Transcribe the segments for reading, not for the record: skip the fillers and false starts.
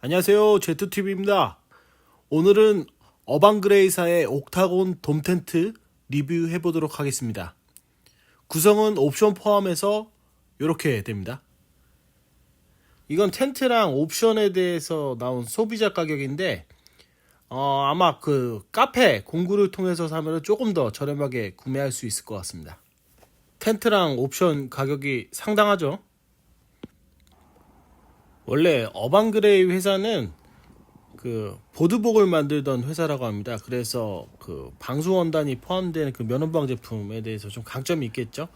안녕하세요, 제트TV입니다. 오늘은 어반그레이사의 옥타곤 돔 텐트 리뷰해보도록 하겠습니다. 구성은 옵션 포함해서 이렇게 됩니다. 이건 텐트랑 옵션에 대해서 나온 소비자 가격인데 아마 그 카페 공구를 통해서 사면 조금 더 저렴하게 구매할 수 있을 것 같습니다. 텐트랑 옵션 가격이 상당하죠. 원래 어반그레이 회사는 그 보드복을 만들던 회사라고 합니다. 그래서 그 방수원단이 포함된 그 면원방 제품에 대해서 좀 강점이 있겠죠.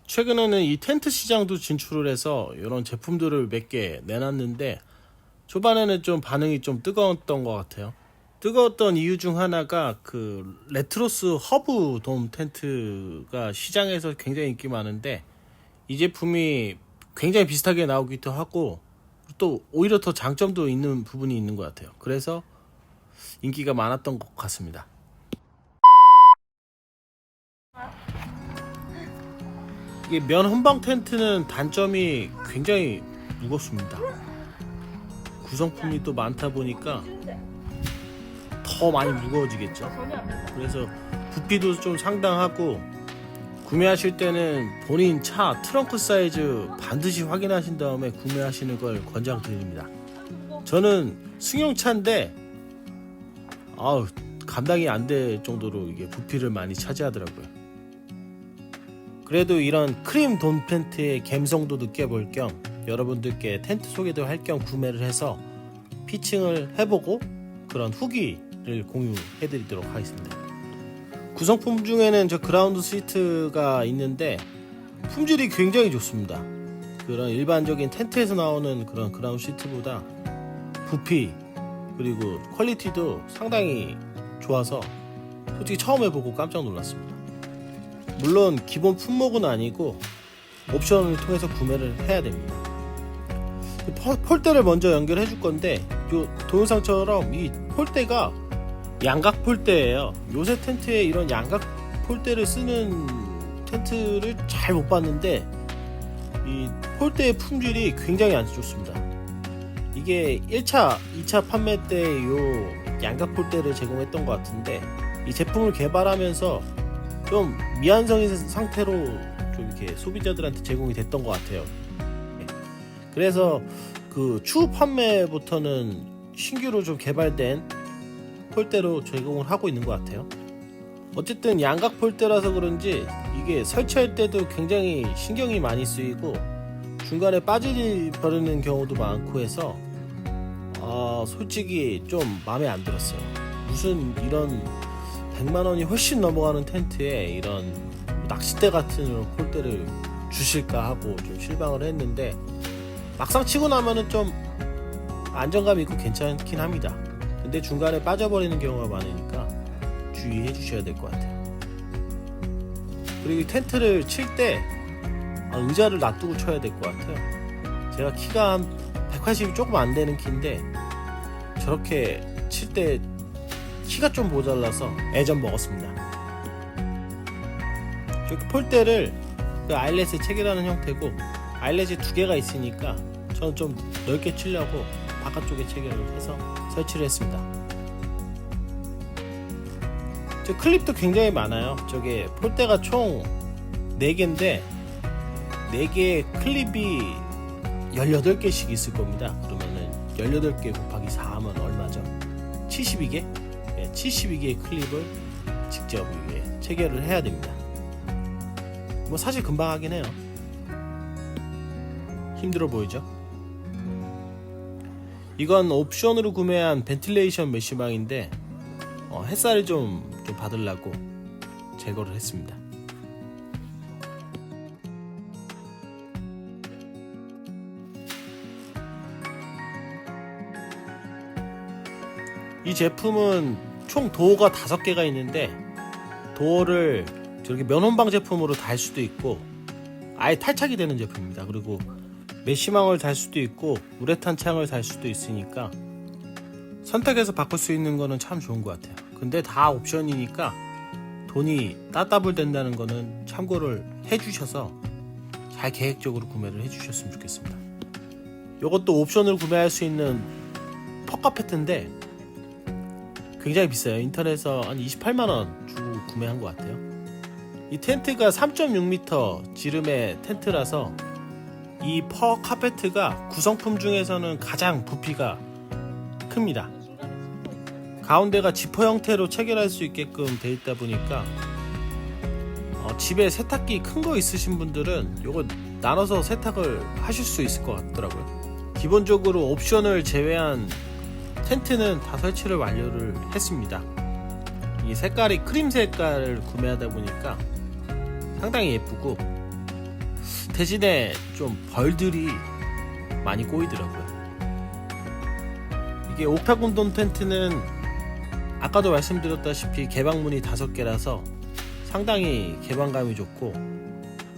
최근에는 이 텐트 시장도 진출을 해서 이런 제품들을 몇 개 내놨는데 초반에는 좀 반응이 좀 뜨거웠던 것 같아요. 뜨거웠던 이유 중 하나가 그 레트로스 허브 돔 텐트가 시장에서 굉장히 인기 많은데 이 제품이 굉장히 비슷하게 나오기도 하고 또 오히려 더 장점도 있는 부분이 있는 것 같아요. 그래서 인기가 많았던 것 같습니다. 이게 면 혼방 텐트는 단점이 굉장히 무겁습니다. 구성품이 또 많다 보니까 더 많이 무거워지겠죠. 그래서 부피도 좀 상당하고 구매하실 때는 본인 차 트렁크 사이즈 반드시 확인하신 다음에 구매하시는 걸 권장드립니다. 저는 승용차인데 감당이 안 될 정도로 이게 부피를 많이 차지하더라고요. 그래도 이런 크림 돔 텐트의 감성도 느껴볼 겸 여러분들께 텐트 소개도 할 겸 구매를 해서 피칭을 해보고 그런 후기를 공유해드리도록 하겠습니다. 구성품 중에는 저 그라운드 시트가 있는데 품질이 굉장히 좋습니다. 그런 일반적인 텐트에서 나오는 그런 그라운드 시트보다 부피 그리고 퀄리티도 상당히 좋아서 솔직히 처음 해보고 깜짝 놀랐습니다. 물론 기본 품목은 아니고 옵션을 통해서 구매를 해야 됩니다. 폴대를 먼저 연결해 줄 건데 요 동영상처럼 이 폴대가 양각 폴대예요. 요새 텐트에 이런 양각 폴대를 쓰는 텐트를 잘 못 봤는데 이 폴대의 품질이 굉장히 안 좋습니다. 이게 1차, 2차 판매 때 요 양각 폴대를 제공했던 것 같은데 이 제품을 개발하면서 좀 미완성인 상태로 좀 이렇게 소비자들한테 제공이 됐던 것 같아요. 그래서 그 추후 판매부터는 신규로 좀 개발된 폴대로 제공을 하고 있는 것 같아요. 어쨌든 양각 폴대라서 그런지 이게 설치할 때도 굉장히 신경이 많이 쓰이고 중간에 빠져버리는 경우도 많고 해서 솔직히 좀 마음에 안 들었어요. 무슨 이런 100만원이 훨씬 넘어가는 텐트에 이런 낚싯대 같은 이런 폴대를 주실까 하고 좀 실망을 했는데 막상 치고 나면은 좀 안정감 있고 괜찮긴 합니다. 근데 중간에 빠져버리는 경우가 많으니까 주의해 주셔야 될 것 같아요. 그리고 텐트를 칠 때 의자를 놔두고 쳐야 될 것 같아요. 제가 키가 한 180이 조금 안 되는 키인데 저렇게 칠 때 키가 좀 모자라서 애전 먹었습니다. 저기 폴대를 그 아일렛에 체결하는 형태고 아일렛이 2개가 있으니까 저는 좀 넓게 치려고 바깥쪽에 체결을 해서 설치를 했습니다. 저 클립도 굉장히 많아요. 저게 폴대가 총 4개인데 4개의 클립이 18개씩 있을 겁니다. 그러면은 18개 곱하기 4 하면 얼마죠? 72개? 네, 72개의 클립을 직접 체결을 해야 됩니다. 뭐 사실 금방 하긴 해요. 힘들어 보이죠? 이건 옵션으로 구매한 벤틸레이션 메쉬망인데 햇살을 좀 받으려고 제거를 했습니다. 이 제품은 총 도어가 5개가 있는데 도어를 저렇게 면혼방 제품으로 달 수도 있고 아예 탈착이 되는 제품입니다. 그리고 메쉬망을 달 수도 있고 우레탄 창을 달 수도 있으니까 선택해서 바꿀 수 있는 거는 참 좋은 것 같아요. 근데 다 옵션이니까 돈이 따따블 된다는 거는 참고를 해주셔서 잘 계획적으로 구매를 해주셨으면 좋겠습니다. 이것도 옵션을 구매할 수 있는 퍽카페트인데 굉장히 비싸요. 인터넷에서 한 28만원 주고 구매한 것 같아요. 이 텐트가 3.6m 지름의 텐트라서 이 퍽카페트가 구성품 중에서는 가장 부피가 큽니다. 가운데가 지퍼 형태로 체결할 수 있게끔 되어 있다 보니까 집에 세탁기 큰 거 있으신 분들은 이거 나눠서 세탁을 하실 수 있을 것 같더라고요. 기본적으로 옵션을 제외한 텐트는 다 설치를 완료를 했습니다. 이 색깔이 크림 색깔을 구매하다 보니까 상당히 예쁘고 대신에 좀 벌들이 많이 꼬이더라고요. 이게 옥타곤돔 텐트는 아까도 말씀드렸다시피 개방문이 5개라서 상당히 개방감이 좋고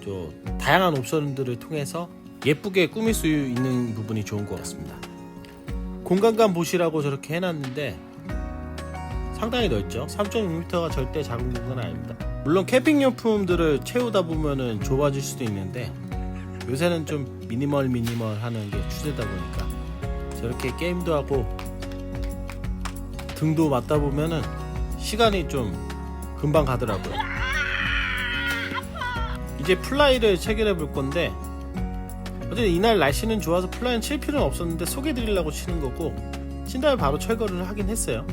좀 다양한 옵션들을 통해서 예쁘게 꾸밀 수 있는 부분이 좋은 것 같습니다. 공간감 보시라고 저렇게 해놨는데 상당히 넓죠. 3.6m가 절대 작은 공간은 아닙니다. 물론 캠핑용품들을 채우다 보면은 좁아질 수도 있는데 요새는 좀 미니멀 하는 게 추세다 보니까 저렇게 게임도 하고 등도 맞다 보면은 시간이 좀 금방 가더라고요. 이제 플라이를 체결해 볼 건데 어쨌든 이날 날씨는 좋아서 플라이는 칠 필요는 없었는데 소개드리려고 치는 거고 친 다음에 바로 철거를 하긴 했어요.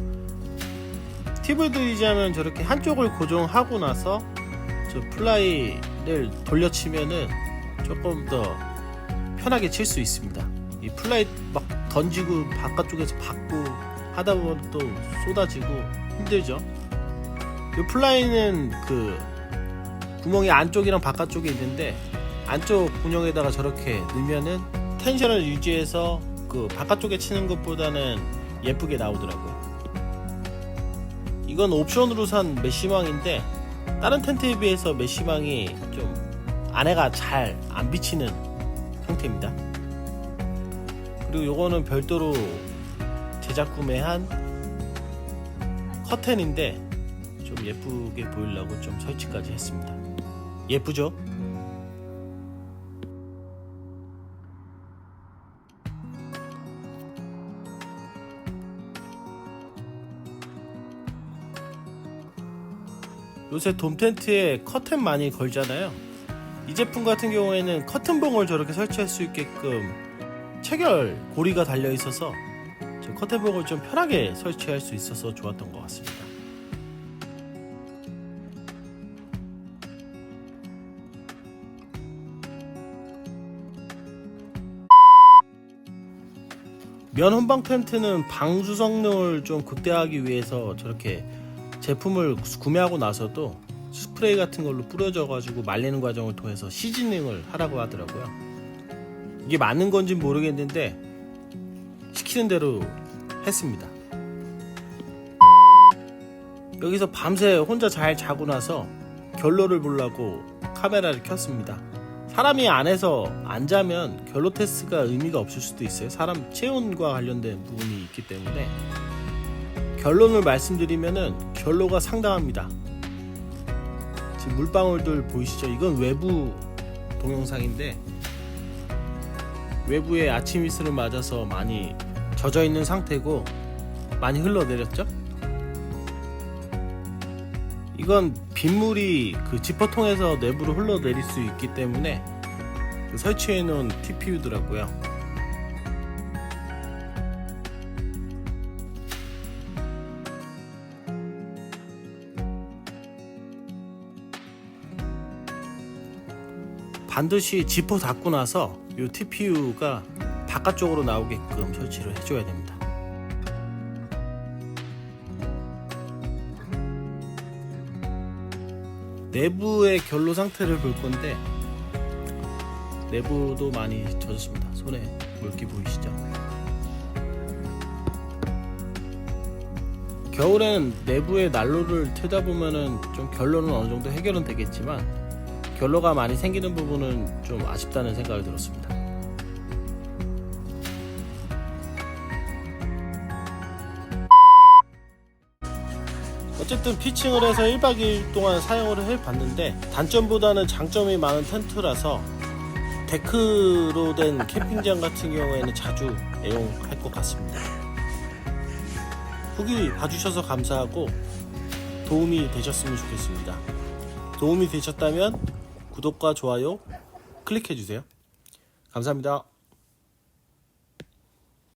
팁을 드리자면 저렇게 한쪽을 고정하고 나서 저 플라이를 돌려치면은 조금 더 편하게 칠 수 있습니다. 이 플라이 막 던지고 바깥쪽에서 받고 하다 보면 또 쏟아지고 힘들죠. 이 플라이는 그 구멍이 안쪽이랑 바깥쪽에 있는데 안쪽 군용에다가 저렇게 넣으면은 텐션을 유지해서 그 바깥쪽에 치는 것보다는 예쁘게 나오더라고요. 이건 옵션으로 산 메쉬망인데 다른 텐트에 비해서 메쉬망이 좀 안에가 잘 안 비치는 형태입니다. 그리고 요거는 별도로 제작 구매한 커튼인데 좀 예쁘게 보이려고 좀 설치까지 했습니다. 예쁘죠? 요새 돔 텐트에 커튼 많이 걸잖아요. 이 제품 같은 경우에는 커튼봉을 저렇게 설치할 수 있게끔 체결 고리가 달려 있어서 저 커튼봉을 좀 편하게 설치할 수 있어서 좋았던 것 같습니다. 면 혼방 텐트는 방수 성능을 좀 극대화하기 위해서 저렇게 제품을 구매하고 나서도 스프레이 같은 걸로 뿌려져 가지고 말리는 과정을 통해서 시즈닝을 하라고 하더라고요. 이게 맞는 건지 모르겠는데 시키는 대로 했습니다. 여기서 밤새 혼자 잘 자고 나서 결로를 보려고 카메라를 켰습니다. 사람이 안에서 안 자면 결로 테스트가 의미가 없을 수도 있어요. 사람 체온과 관련된 부분이 있기 때문에. 결론을 말씀드리면은 결로가 상당합니다. 지금 물방울들 보이시죠? 이건 외부 동영상인데 외부에 아침 이슬을 맞아서 많이 젖어 있는 상태고 많이 흘러내렸죠? 이건 빗물이 그 지퍼통에서 내부로 흘러내릴 수 있기 때문에 설치해 놓은 TPU더라고요. 반드시 지퍼 닫고 나서 이 TPU가 바깥쪽으로 나오게끔 설치를 해줘야 됩니다. 내부의 결로 상태를 볼 건데 내부도 많이 젖었습니다. 손에 물기 보이시죠? 겨울엔 내부에 난로를 틀다 보면은 좀 결로는 어느 정도 해결은 되겠지만 결로가 많이 생기는 부분은 좀 아쉽다는 생각이 들었습니다. 어쨌든 피칭을 해서 1박 2일 동안 사용을 해봤는데 단점보다는 장점이 많은 텐트라서 데크로 된 캠핑장 같은 경우에는 자주 애용할 것 같습니다. 후기 봐주셔서 감사하고 도움이 되셨으면 좋겠습니다. 도움이 되셨다면 구독과 좋아요 클릭해주세요. 감사합니다.